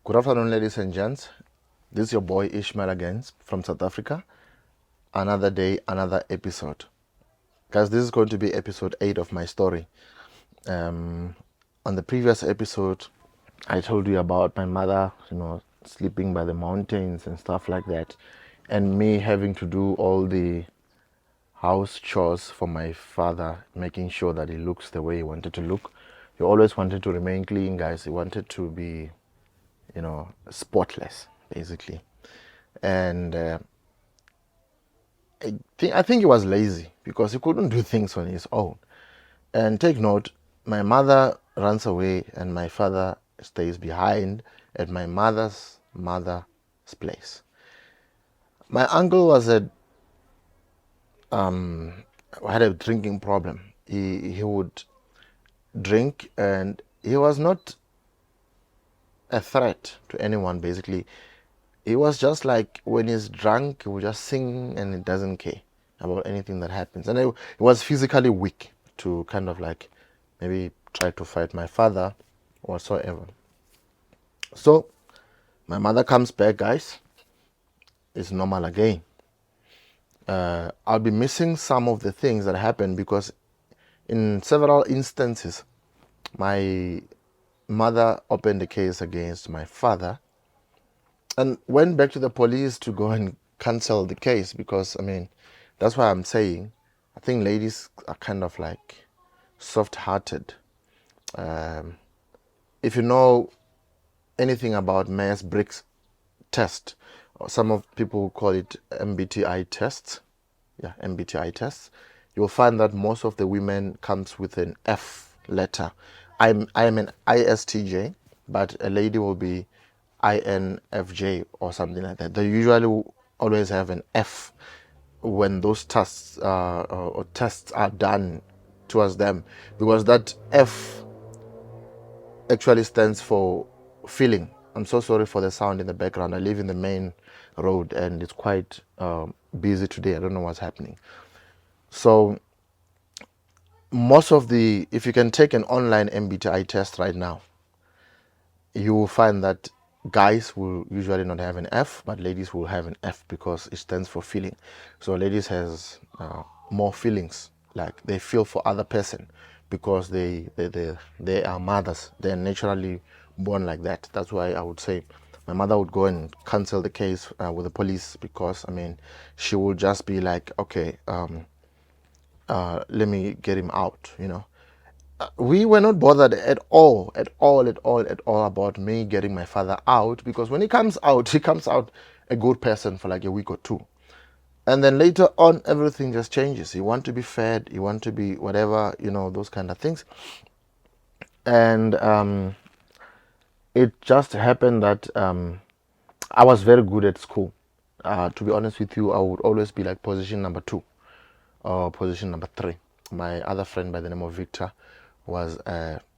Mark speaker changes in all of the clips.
Speaker 1: Good afternoon, ladies and gents. This is your boy Ishmael again from South Africa. Another day, another episode. Guys, this is going to be episode 8 of my story. On the previous episode, I told you about my mother, sleeping by the mountains and stuff like that, and me having to do all the house chores for my father, making sure that he looks the way he wanted to look. He always wanted to remain clean, guys. He wanted to be spotless, basically. And I think he was lazy because he couldn't do things on his own. And take note, my mother runs away and my father stays behind at my mother's place. My uncle had a drinking problem. He would drink, and he was not a threat to anyone, basically. He was just like, when he's drunk, he will just sing and he doesn't care about anything that happens. And he was physically weak to kind of like maybe try to fight my father whatsoever. So my mother comes back, guys. It's normal again. I'll be missing some of the things that happened because in several instances, my mother opened a case against my father and went back to the police to go and cancel the case because, that's why I'm saying I think ladies are kind of like soft-hearted. If you know anything about Myers-Briggs test, or some of people call it MBTI tests, MBTI tests, you'll find that most of the women comes with an F letter. I am an ISTJ, but a lady will be INFJ or something like that. They usually always have an F when those tests or tests are done towards them, because that F actually stands for feeling. I'm so sorry for the sound in the background. I live in the main road and it's quite busy today. I don't know what's happening. So if you can take an online MBTI test right now, you will find that guys will usually not have an F, but ladies will have an F because it stands for feeling. So ladies has more feelings, like they feel for other person because they are mothers. They're naturally born like that. That's why I would say my mother would go and cancel the case with the police because she would just be like, okay, let me get him out. We were not bothered at all about me getting my father out, because when he comes out, he comes out a good person for like a week or two. And then later on, everything just changes. He want to be fed, he want to be whatever, those kind of things. And it just happened that I was very good at school. To be honest with you, I would always be like position number 2 or position number 3. My other friend by the name of Victor was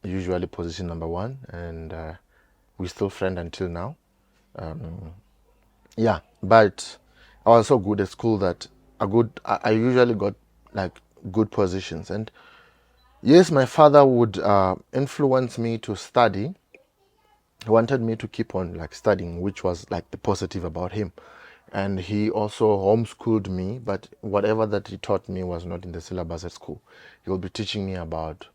Speaker 1: usually position number 1, and we're still friends until now. But I was so good at school that I usually got like good positions. And yes, my father would influence me to study. He wanted me to keep on like studying, which was like the positive about him. And he also homeschooled me, but whatever that he taught me was not in the syllabus at school. He will be teaching me about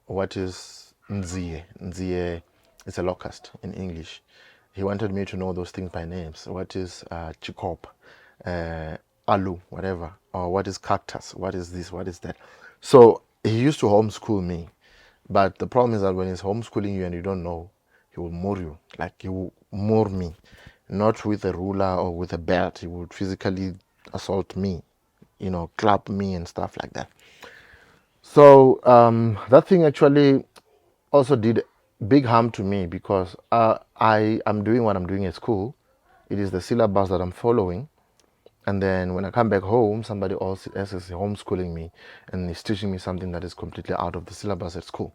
Speaker 1: what is nziye. Nziye is a locust in English. He wanted me to know those things by names. What is chikop, alu, whatever, or what is cactus, what is this, what is that. So he used to homeschool me, but the problem is that when he's homeschooling you and you don't know, he will moor you, like he will moor me, not with a ruler or with a belt. He would physically assault me, clap me and stuff like that. So that thing actually also did big harm to me because I am doing what I'm doing at school. It is the syllabus that I'm following. And then when I come back home, somebody else is homeschooling me and is teaching me something that is completely out of the syllabus at school,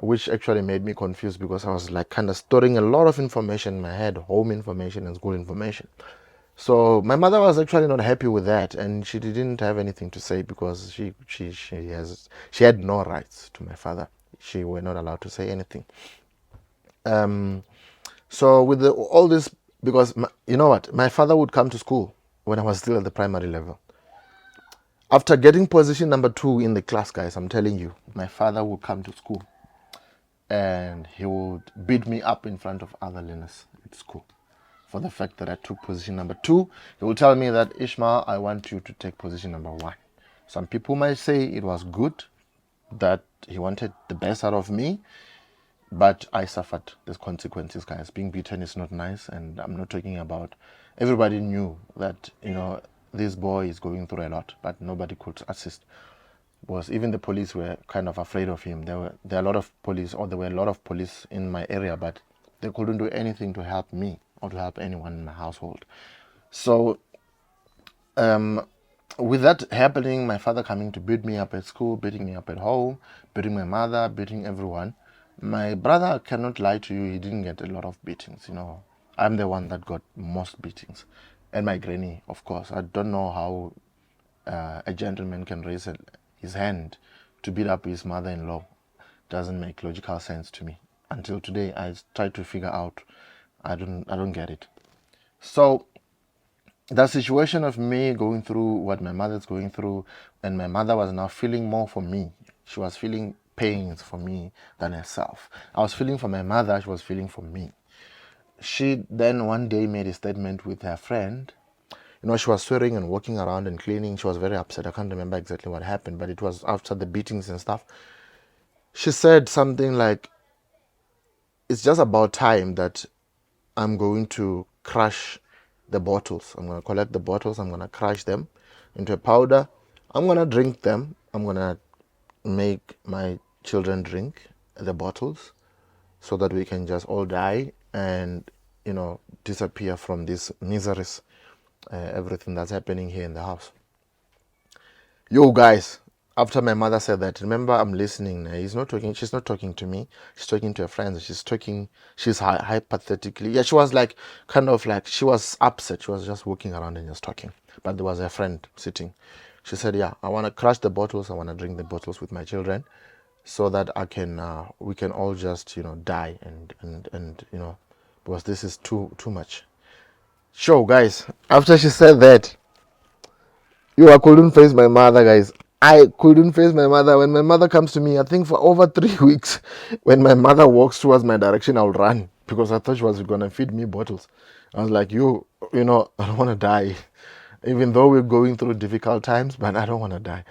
Speaker 1: which actually made me confused because I was like kind of storing a lot of information in my head, home information and school information. So my mother was actually not happy with that, and she didn't have anything to say because she had no rights to my father. She were not allowed to say anything. So with all this, because you know what, my father would come to school when I was still at the primary level. After getting position number 2 in the class, guys, I'm telling you, my father would come to school and he would beat me up in front of other learners at school for the fact that I took position number 2. He will tell me that, Ishmael, I want you to take position number 1. Some people might say it was good, that he wanted the best out of me, but I suffered the consequences, guys. Being beaten is not nice, and I'm not talking about, everybody knew that, this boy is going through a lot, but nobody could assist. Because even the police were kind of afraid of him. There were a lot of police, or there were a lot of police in my area, but they couldn't do anything to help me or to help anyone in my household. So with that happening, my father coming to beat me up at school, beating me up at home, beating my mother, beating everyone. My brother, cannot lie to you, he didn't get a lot of beatings. I'm the one that got most beatings, and my granny, of course. I don't know how a gentleman can raise his hand to beat up his mother-in-law. Doesn't make logical sense to me. Until today, I try to figure out. I don't get it. So that situation of me going through what my mother's going through, and my mother was now feeling more for me. She was feeling pains for me than herself. I was feeling for my mother, she was feeling for me. She then one day made a statement with her friend. She was swearing and walking around and cleaning. She was very upset. I can't remember exactly what happened, but it was after the beatings and stuff. She said something like, it's just about time that I'm going to crush the bottles. I'm going to collect the bottles. I'm going to crush them into a powder. I'm going to drink them. I'm going to make my children drink the bottles so that we can just all die and, disappear from these miseries, everything that's happening here in the house. Yo, guys, after my mother said that, remember, I'm listening. She's not talking to me. She's talking to her friends. She's hypothetically. Yeah, she was she was upset. She was just walking around and just talking. But there was a friend sitting. She said, yeah, I want to crush the bottles. I want to drink the bottles with my children so that we can all just, die and because this is too much. Sure, guys, after she said that, I couldn't face my mother, guys. I couldn't face my mother. When my mother comes to me, I think for over 3 weeks, when my mother walks towards my direction, I'll run because I thought she was going to feed me bottles. I was like, I don't want to die. Even though we're going through difficult times, but I don't want to die.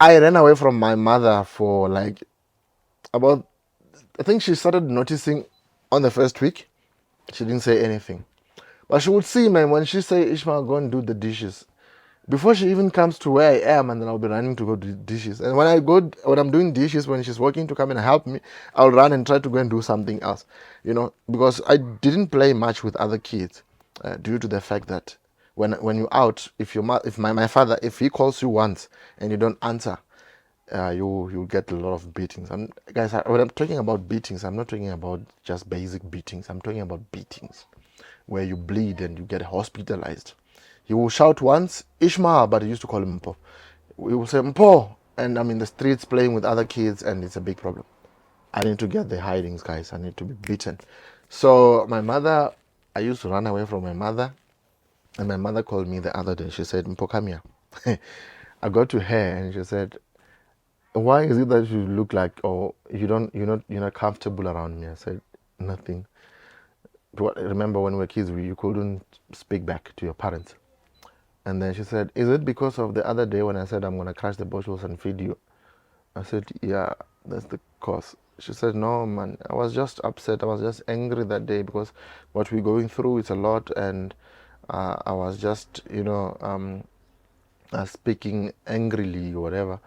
Speaker 1: I ran away from my mother for about, I think she started noticing on the first week. She didn't say anything. But she would see, man, when she say, Ishmael, go and do the dishes. Before she even comes to where I am, and then I'll be running to go do dishes. And when I'm doing dishes, when she's working to come and help me, I'll run and try to go and do something else. Because I didn't play much with other kids due to the fact that when you're out, if my father, if he calls you once and you don't answer, you get a lot of beatings. And guys, when I'm talking about beatings, I'm not talking about just basic beatings. I'm talking about beatings where you bleed and you get hospitalized. He will shout once, Ishmael, but he used to call him Mpo. He will say Mpo, and I'm in the streets playing with other kids, and it's a big problem. I need to get the hidings, guys. I need to be beaten. So my mother, I used to run away from my mother, and my mother called me the other day. She said, Mpo, come here. I got to her, and she said, why is it that you look like, or you're not comfortable around me? I said, nothing. Remember when we were kids, you couldn't speak back to your parents. And then she said, is it because of the other day when I said I'm going to crush the bottles and feed you? I said, yeah, that's the cause. She said, no, man, I was just upset. I was just angry that day because what we're going through is a lot. And I was just, speaking angrily or whatever.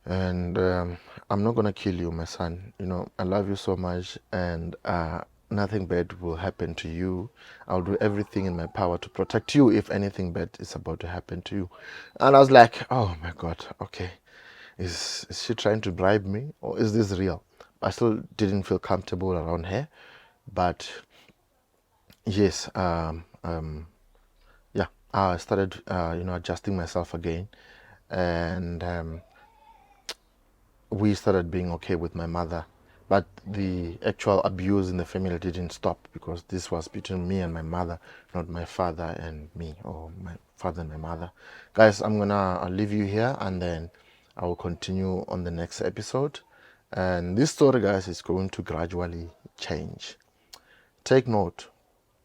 Speaker 1: And I'm not going to kill you, my son. I love you so much. And nothing bad will happen to you. I'll do everything in my power to protect you if anything bad is about to happen to you. And I was like, oh my God, okay. Is she trying to bribe me or is this real? I still didn't feel comfortable around her. But yes, yeah, I started, adjusting myself again. And we started being okay with my mother But the actual abuse in the family didn't stop, because this was between me and my mother, not my father and me, or my father and my mother. Guys, I'm gonna leave you here, and then I will continue on the next episode. And this story, guys, is going to gradually change. Take note,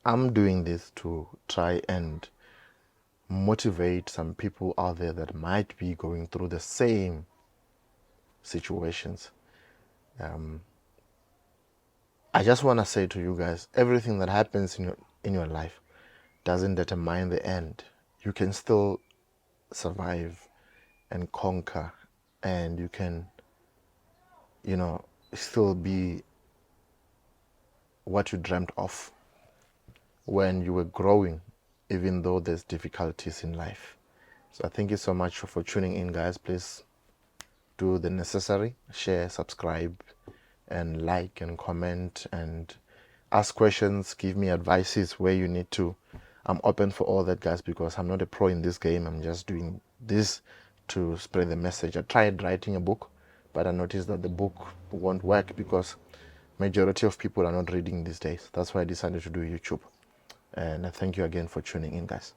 Speaker 1: I'm doing this to try and motivate some people out there that might be going through the same situations. I just want to say to you guys, everything that happens in your life doesn't determine the end. You can still survive and conquer, and you can, still be what you dreamt of when you were growing, even though there's difficulties in life. So I thank you so much for tuning in, guys. Please do the necessary, share, subscribe, and like and comment and ask questions, give me advices where you need to. I'm open for all that, guys, because I'm not a pro in this game. I'm just doing this to spread the message. I tried writing a book, but I noticed that the book won't work because majority of people are not reading these days. That's why I decided to do YouTube. And I thank you again for tuning in, guys.